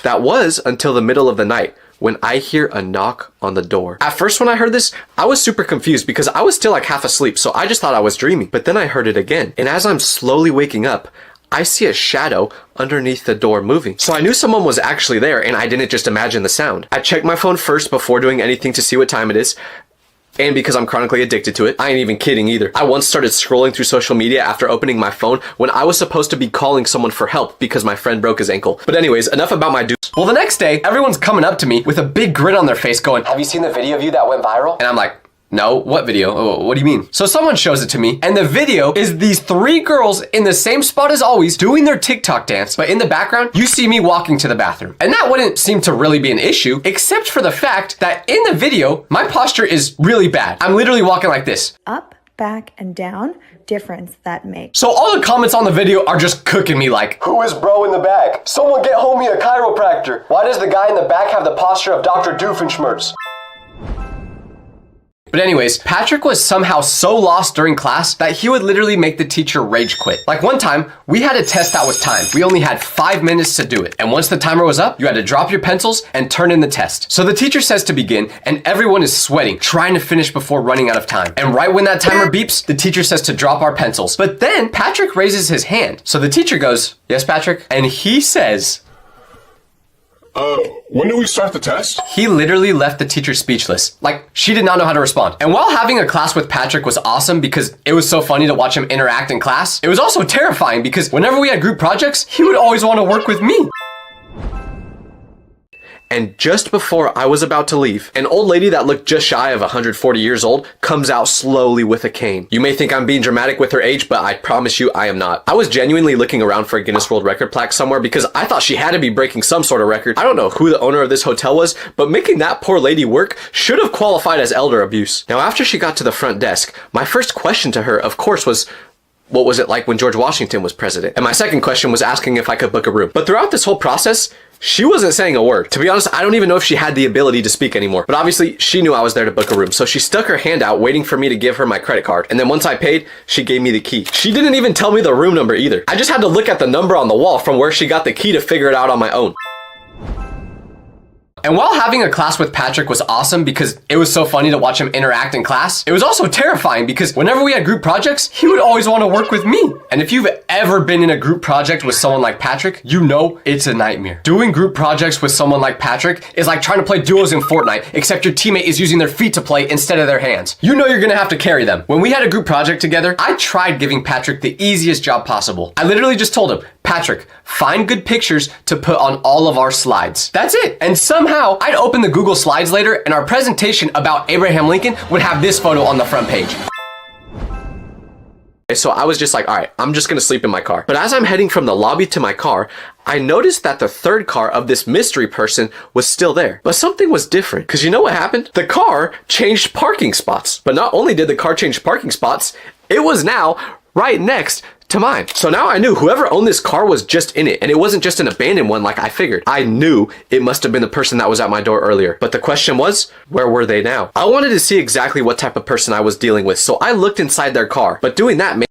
That was until the middle of the night when I hear a knock on the door. At first when I heard this, I was super confused because I was still like half asleep, so I just thought I was dreaming. But then I heard it again, and as I'm slowly waking up, I see a shadow underneath the door moving. So I knew someone was actually there, and I didn't just imagine the sound. I checked my phone first before doing anything to see what time it is. And because I'm chronically addicted to it, I ain't even kidding either. I once started scrolling through social media after opening my phone when I was supposed to be calling someone for help because my friend broke his ankle. But anyways, enough about my dudes. Well, the next day, everyone's coming up to me with a big grin on their face going, "Have you seen the video of you that went viral?" And I'm like, "No, what video? Oh, what do you mean?" So someone shows it to me, and the video is these 3 girls in the same spot as always doing their TikTok dance, but in the background, you see me walking to the bathroom. And that wouldn't seem to really be an issue, except for the fact that in the video, my posture is really bad. I'm literally walking like this. Up, back, and down, difference that makes. So all the comments on the video are just cooking me like, "Who is bro in the back? Someone get homie a chiropractor. Why does the guy in the back have the posture of Dr. Doofenshmirtz?" But anyways, Patrick was somehow so lost during class that he would literally make the teacher rage quit. Like one time, we had a test that was timed. We only had 5 minutes to do it. And once the timer was up, you had to drop your pencils and turn in the test. So the teacher says to begin, and everyone is sweating, trying to finish before running out of time. And right when that timer beeps, the teacher says to drop our pencils. But then Patrick raises his hand. So the teacher goes, "Yes, Patrick?" And he says, when do we start the test? He literally left the teacher speechless. Like, she did not know how to respond. And while having a class with Patrick was awesome because it was so funny to watch him interact in class, it was also terrifying because whenever we had group projects, he would always want to work with me. And just before I was about to leave, an old lady that looked just shy of 140 years old comes out slowly with a cane. You may think I'm being dramatic with her age, but I promise you I am not. I was genuinely looking around for a Guinness World Record plaque somewhere because I thought she had to be breaking some sort of record. I don't know who the owner of this hotel was, but making that poor lady work should have qualified as elder abuse. Now, after she got to the front desk, my first question to her, of course, was, what was it like when George Washington was president? And my second question was asking if I could book a room. But throughout this whole process, she wasn't saying a word. To be honest, I don't even know if she had the ability to speak anymore. But obviously, she knew I was there to book a room. So she stuck her hand out waiting for me to give her my credit card. And then once I paid, she gave me the key. She didn't even tell me the room number either. I just had to look at the number on the wall from where she got the key to figure it out on my own. And while having a class with Patrick was awesome because it was so funny to watch him interact in class, it was also terrifying because whenever we had group projects, he would always want to work with me. And if you've ever been in a group project with someone like Patrick, you know it's a nightmare. Doing group projects with someone like Patrick is like trying to play duos in Fortnite, except your teammate is using their feet to play instead of their hands. You know you're gonna have to carry them. When we had a group project together, I tried giving Patrick the easiest job possible. I literally just told him, "Patrick, find good pictures to put on all of our slides." That's it. And somehow I'd open the Google Slides later and our presentation about Abraham Lincoln would have this photo on the front page. So I was just like, all right, I'm just gonna sleep in my car. But as I'm heading from the lobby to my car, I noticed that the third car of this mystery person was still there. But something was different, because you know what happened? The car changed parking spots. But not only did the car change parking spots, it was now right next to mine. So now I knew whoever owned this car was just in it, and it wasn't just an abandoned one like I figured. I knew it must have been the person that was at my door earlier. But the question was, where were they now? I wanted to see exactly what type of person I was dealing with, so I looked inside their car. But doing that